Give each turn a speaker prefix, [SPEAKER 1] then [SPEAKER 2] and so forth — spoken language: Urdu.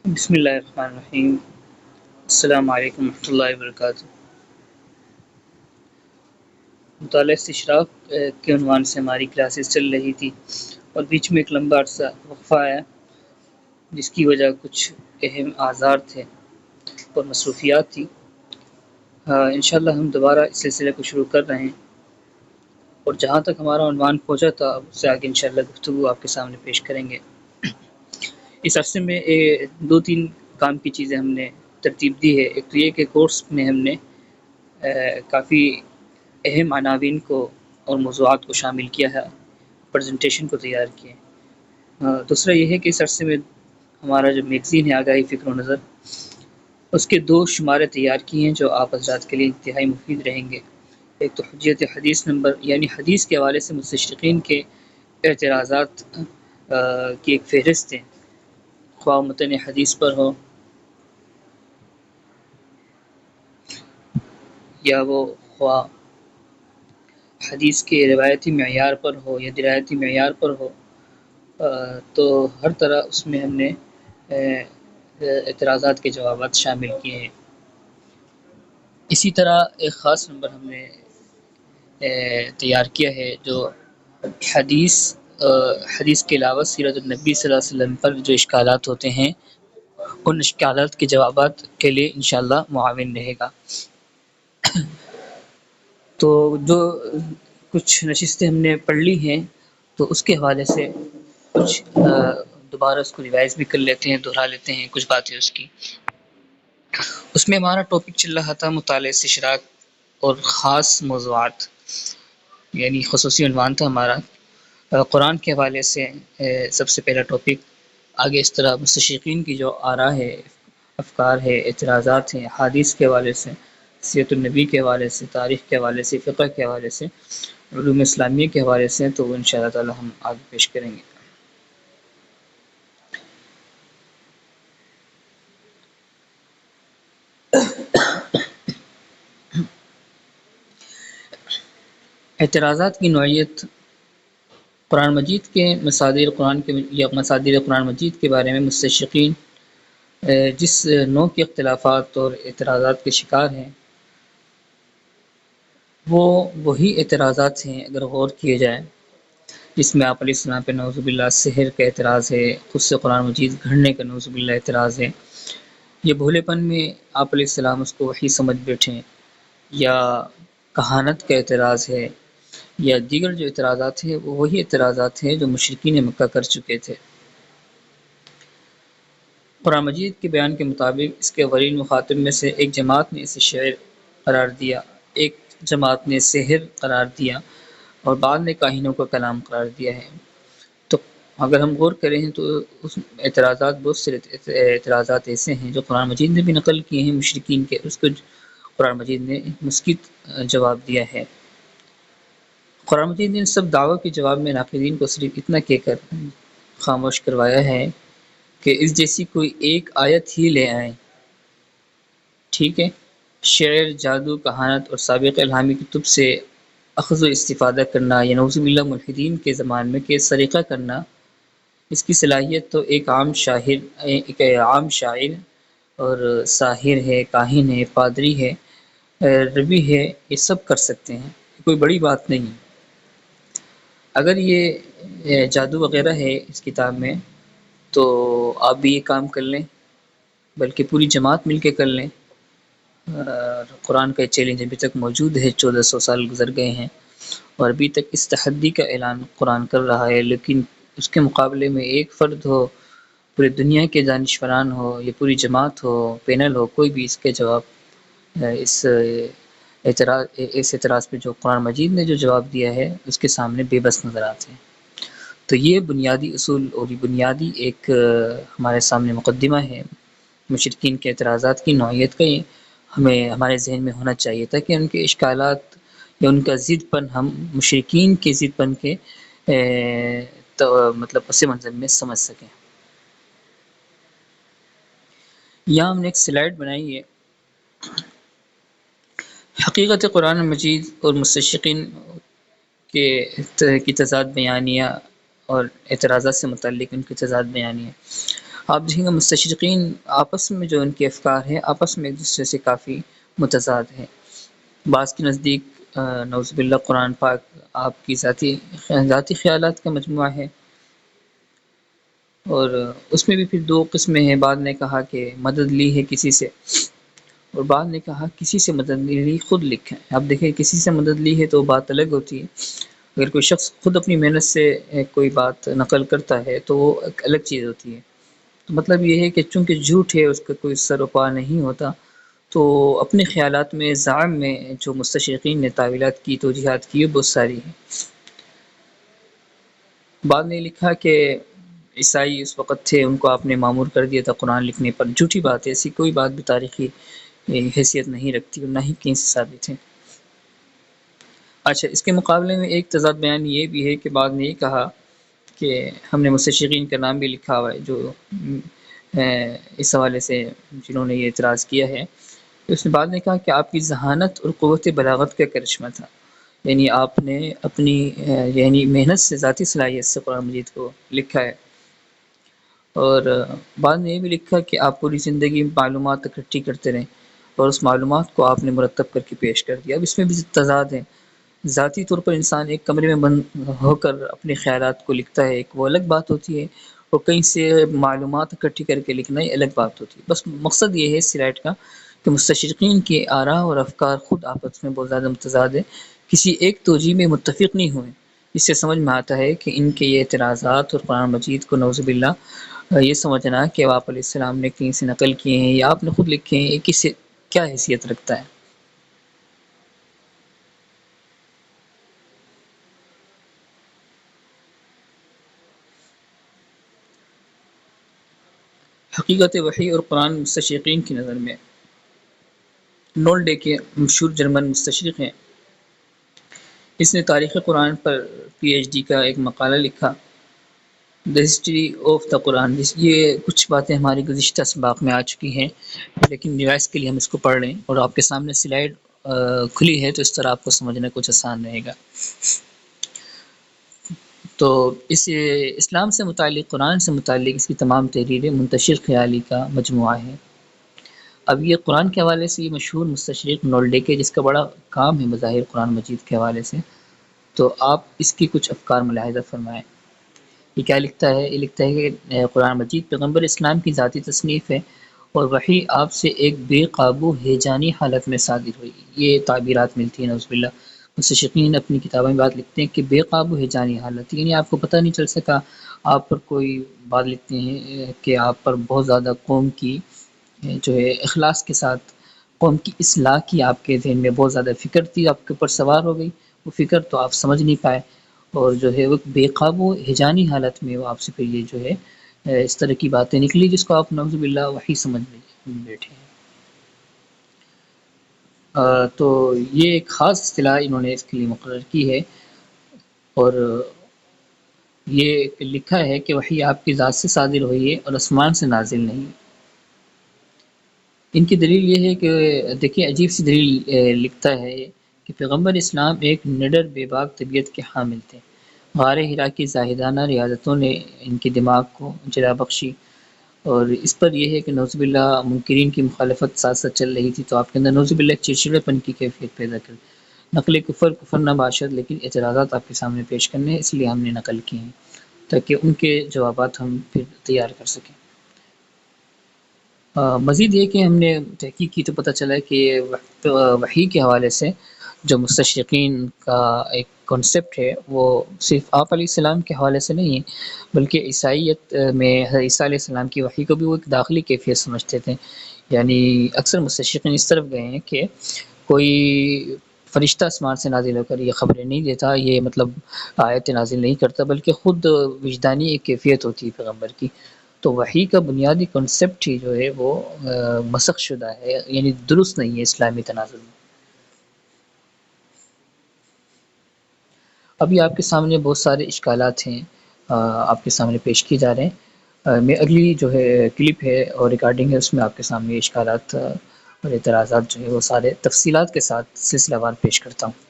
[SPEAKER 1] بسم اللہ الرحمن الرحیم۔ السلام علیکم ورحمۃ اللہ وبرکاتہ۔ مطالعہ استشراق کے عنوان سے ہماری کلاسز چل رہی تھی اور بیچ میں ایک لمبا عرصہ وقفہ آیا، جس کی وجہ کچھ اہم اعذار تھے اور مصروفیات تھی۔ انشاءاللہ ہم دوبارہ اس سلسلے کو شروع کر رہے ہیں اور جہاں تک ہمارا عنوان پہنچا تھا اس سے آگے انشاءاللہ گفتگو آپ کے سامنے پیش کریں گے۔ اس عرصے میں دو تین کام کی چیزیں ہم نے ترتیب دی ہے۔ ایک تو یہ کہ کورس میں ہم نے کافی اہم عناوین کو اور موضوعات کو شامل کیا ہے، پریزنٹیشن کو تیار کیے۔ دوسرا یہ ہے کہ اس عرصے میں ہمارا جو میگزین ہے آگاہی فکر و نظر، اس کے 2 شمارے تیار کیے ہیں جو آپ حضرات کے لیے انتہائی مفید رہیں گے۔ ایک تو حجت حدیث نمبر، یعنی حدیث کے حوالے سے مستشرقین کے اعتراضات کی ایک فہرست ہے، خواہ متن حدیث پر ہو یا وہ خواہ حدیث کے روایتی معیار پر ہو یا درایتی معیار پر ہو، تو ہر طرح اس میں ہم نے اعتراضات کے جوابات شامل کیے ہیں۔ اسی طرح ایک خاص نمبر ہم نے تیار کیا ہے جو حدیث کے علاوہ سیرت النبی صلی اللہ علیہ وسلم پر جو اشکالات ہوتے ہیں ان اشکالات کے جوابات کے لیے انشاءاللہ معاون رہے گا۔ تو جو کچھ نشستیں ہم نے پڑھ لی ہیں تو اس کے حوالے سے کچھ دوبارہ اس کو ریوائز بھی کر لیتے ہیں، دہرا لیتے ہیں کچھ باتیں اس کی۔ اس میں ہمارا ٹاپک چل رہا تھا مطالعہ استشراق اور خاص موضوعات، یعنی خصوصی عنوان تھا ہمارا قرآن کے حوالے سے سب سے پہلا ٹاپک۔ آگے اس طرح مستشرقین کی جو آراء ہے، افکار ہے، اعتراضات ہیں، حدیث کے حوالے سے، سیرت النبی کے حوالے سے، تاریخ کے حوالے سے، فقہ کے حوالے سے، علوم اسلامیہ کے حوالے سے، تو وہ انشاءاللہ تعالی ہم آگے پیش کریں گے۔ اعتراضات کی نوعیت، قرآن مجید کے مصادر قرآن مجید کے بارے میں مستشرقین جس نوع کے اختلافات اور اعتراضات کے شکار ہیں وہ وہی اعتراضات ہیں اگر غور کیے جائیں، جس میں آپ علیہ السلام پہ نعوذ باللہ سحر کا اعتراض ہے، خود سے قرآن مجید گھڑنے کا نعوذ باللہ اعتراض ہے، یہ بھولے پن میں آپ علیہ السلام اس کو وحی سمجھ بیٹھیں، یا کہانت کا اعتراض ہے، یا دیگر جو اعتراضات ہیں وہ وہی اعتراضات ہیں جو مشرکین مکہ کر چکے تھے۔ قرآن مجید کے بیان کے مطابق اس کے اولین مخاطب میں سے ایک جماعت نے اسے شعر قرار دیا، ایک جماعت نے سحر قرار دیا اور بعد نے کاہنوں کا کلام قرار دیا ہے۔ تو اگر ہم غور کریں تو اس اعتراضات بہت سے اعتراضات ایسے ہیں جو قرآن مجید نے بھی نقل کیے ہیں مشرکین کے، اس کو قرآن مجید نے مثبت جواب دیا ہے۔ قرآن مجید نے سب دعووں کے جواب میں ناقدین کو صرف اتنا کہہ کر خاموش کروایا ہے کہ اس جیسی کوئی ایک آیت ہی لے آئیں۔ ٹھیک ہے، شعر، جادو، کہانت اور سابق الہامی کتب سے اخذ و استفادہ کرنا یا نعوذ باللہ ملحدین کے زمان میں کہ سریقہ کرنا، اس کی صلاحیت تو ایک عام شاعر اور ساحر ہے، کاہن ہے، پادری ہے، ربی ہے، یہ سب کر سکتے ہیں، کوئی بڑی بات نہیں۔ اگر یہ جادو وغیرہ ہے اس کتاب میں تو آپ بھی یہ کام کر لیں، بلکہ پوری جماعت مل کے کر لیں۔ قرآن کا چیلنج ابھی تک موجود ہے، 1400 سال گزر گئے ہیں اور ابھی تک اس تحدی کا اعلان قرآن کر رہا ہے، لیکن اس کے مقابلے میں ایک فرد ہو، پوری دنیا کے دانشوران ہو یا پوری جماعت ہو، پینل ہو، کوئی بھی اس کے جواب اس اعتراض پہ جو قرآن مجید نے جو جواب دیا ہے اس کے سامنے بے بس نظر آتے ہیں۔ تو یہ بنیادی اصول اور یہ بنیادی ایک ہمارے سامنے مقدمہ ہے مشرکین کے اعتراضات کی نوعیت کا، یہ ہمیں ہمارے ذہن میں ہونا چاہیے تاکہ ان کے اشکالات یا ان کا ضد پن ہم مشرکین کے ضد پن کے مطلب پس منظر میں سمجھ سکیں۔ یہاں ہم نے ایک سلائیڈ بنائی ہے، حقیقت قرآن مجید اور مستشرقین کی تضاد بیانیہ اور اعتراضات سے متعلق ان کی تضاد بیانیہ۔ آپ دیکھیں گے مستشرقین آپس میں جو ان کے افکار ہیں آپس میں ایک دوسرے سے کافی متضاد ہیں. بعض کے نزدیک نعوذ باللہ قرآن پاک آپ کی ذاتی خیالات کا مجموعہ ہے، اور اس میں بھی پھر دو قسمیں ہیں. بعض نے کہا کہ مدد لی ہے کسی سے، اور بعض نے کہا کسی سے مدد نہیں لی، خود لکھا ہے. اب دیکھیں کسی سے مدد لی ہے تو بات الگ ہوتی ہے، اگر کوئی شخص خود اپنی محنت سے کوئی بات نقل کرتا ہے تو وہ ایک الگ چیز ہوتی ہے. تو مطلب یہ ہے کہ چونکہ جھوٹ ہے اس کا کوئی سر و پا نہیں ہوتا، تو اپنے خیالات میں زعم میں جو مستشرقین نے تعویلات کی، توجیحات کی، بہت ساری ہیں. بعد نے لکھا کہ عیسائی اس وقت تھے، ان کو آپ نے معمور کر دیا تھا قرآن لکھنے پر. جھوٹی بات ہے، ایسی کوئی بات بھی تاریخی حیثیت نہیں رکھتی اور نہ ہی کہیں سے ثابت ہے. اچھا، اس کے مقابلے میں ایک تضاد بیان یہ بھی ہے کہ بعد نے یہ کہا کہ ہم نے مستشرقین کا نام بھی لکھا ہوا ہے جو اس حوالے سے جنہوں نے یہ اعتراض کیا ہے. اس نے بعد نے کہا کہ آپ کی ذہانت اور قوت بلاغت کا کرشمہ تھا، یعنی آپ نے اپنی یعنی محنت سے، ذاتی صلاحیت سے قرآن مجید کو لکھا ہے. اور بعد نے یہ بھی لکھا کہ آپ پوری زندگی معلومات اکٹھی کرتے رہیں اور اس معلومات کو آپ نے مرتب کر کے پیش کر دیا. اب اس میں بھی تضاد ہے. ذاتی طور پر انسان ایک کمرے میں بند ہو کر اپنے خیالات کو لکھتا ہے، ایک وہ الگ بات ہوتی ہے، اور کہیں سے معلومات اکٹھی کر کے لکھنا یہ الگ بات ہوتی ہے. بس مقصد یہ ہے اس سلائڈ کا کہ مستشرقین کے آراء اور افکار خود آپس میں بہت زیادہ متضاد ہے، کسی ایک توجیہ میں متفق نہیں ہوئے. اس سے سمجھ میں آتا ہے کہ ان کے یہ اعتراضات اور قرآن مجید کو نعوذ باللہ یہ سمجھنا کہ آپ علیہ السلام نے کہیں سے نقل کیے ہیں یا آپ نے خود لکھے ہیں، یہ کس سے کیا حیثیت رکھتا ہے. حقیقت وحی اور قرآن مستشرقین کی نظر میں نول ڈے کے مشہور جرمن مستشرق ہیں. اس نے تاریخ قرآن پر پی ایچ ڈی کا ایک مقالہ لکھا، دا ہسٹری آف دا قرآن. یہ کچھ باتیں ہماری گزشتہ اسباق میں آ چکی ہیں، لیکن ریوائز کے لیے ہم اس کو پڑھ لیں، اور آپ کے سامنے سلائڈ کھلی ہے تو اس طرح آپ کو سمجھنا کچھ آسان رہے گا. تو اس اسلام سے متعلق، قرآن سے متعلق اس کی تمام تحریریں منتشر خیالی کا مجموعہ ہے. اب یہ قرآن کے حوالے سے یہ مشہور مستشرق نولڈے کے، جس کا بڑا کام ہے مظاہر قرآن مجید کے حوالے سے، تو آپ اس کی کچھ افکار ملاحظہ فرمائیں. یہ کیا لکھتا ہے؟ یہ لکھتا ہے کہ قرآن مجید پیغمبر اسلام کی ذاتی تصنیف ہے اور وحی آپ سے ایک بے قابو ہیجانی حالت میں صادر ہوئی. یہ تعبیرات ملتی ہیں نعوذ باللہ. مستشرقین اپنی کتابوں میں بات لکھتے ہیں کہ بے قابو ہیجانی حالت، یعنی آپ کو پتہ نہیں چل سکا. آپ پر کوئی بات لکھتے ہیں کہ آپ پر بہت زیادہ قوم کی جو ہے اخلاص کے ساتھ قوم کی اصلاح کی آپ کے ذہن میں بہت زیادہ فکر تھی، آپ کے اوپر سوار ہو گئی. وہ فکر تو آپ سمجھ نہیں پائے، اور جو ہے وہ بے قابو ہیجانی حالت میں وہ آپ سے پھر یہ جو ہے اس طرح کی باتیں نکلی جس کو آپ نعوذ باللہ وحی سمجھ بیٹھے ہیں. تو یہ ایک خاص اصطلاح انہوں نے اس کے لیے مقرر کی ہے، اور یہ لکھا ہے کہ وحی آپ کی ذات سے صادر ہوئی ہے اور آسمان سے نازل نہیں. ان کی دلیل یہ ہے کہ دیکھیں عجیب سی دلیل لکھتا ہے کہ پیغمبر اسلام ایک نڈر بے باک طبیعت کے حامل تھے. غار ہرا کی زاہدانہ ریاضتوں نے ان کے دماغ کو جلا بخشی، اور اس پر یہ ہے کہ نعوذ باللہ منکرین کی مخالفت ساتھ ساتھ چل رہی تھی، تو آپ کے اندر نعوذ باللہ چڑچڑے پن کی کیفیت پیدا کر. نقل کفر نہ باشد، لیکن اعتراضات آپ کے سامنے پیش کرنے ہیں، اس لیے ہم نے نقل کی ہیں تاکہ ان کے جوابات ہم پھر تیار کر سکیں. مزید یہ کہ ہم نے تحقیق کی تو پتہ چلا کہ وحی کے حوالے سے جو مستشرقین کا ایک کنسپٹ ہے وہ صرف آپ علیہ السلام کے حوالے سے نہیں ہے، بلکہ عیسائیت میں حضرت عیسیٰ علیہ السلام کی وحی کو بھی وہ ایک داخلی کیفیت سمجھتے تھے. یعنی اکثر مستشرقین اس طرف گئے ہیں کہ کوئی فرشتہ آسمان سے نازل ہو کر یہ خبریں نہیں دیتا، یہ مطلب آیت نازل نہیں کرتا، بلکہ خود وجدانی ایک کیفیت ہوتی ہے پیغمبر کی. تو وحی کا بنیادی کنسپٹ ہی جو ہے وہ مسخ شدہ ہے، یعنی درست نہیں ہے اسلامی تناظر میں. ابھی آپ کے سامنے بہت سارے اشکالات ہیں آپ کے سامنے پیش کیے جا رہے ہیں. میں اگلی جو ہے کلپ ہے اور ریکارڈنگ ہے، اس میں آپ کے سامنے اشکالات اور اعتراضات جو ہے وہ سارے تفصیلات کے ساتھ سلسلہ وار پیش کرتا ہوں.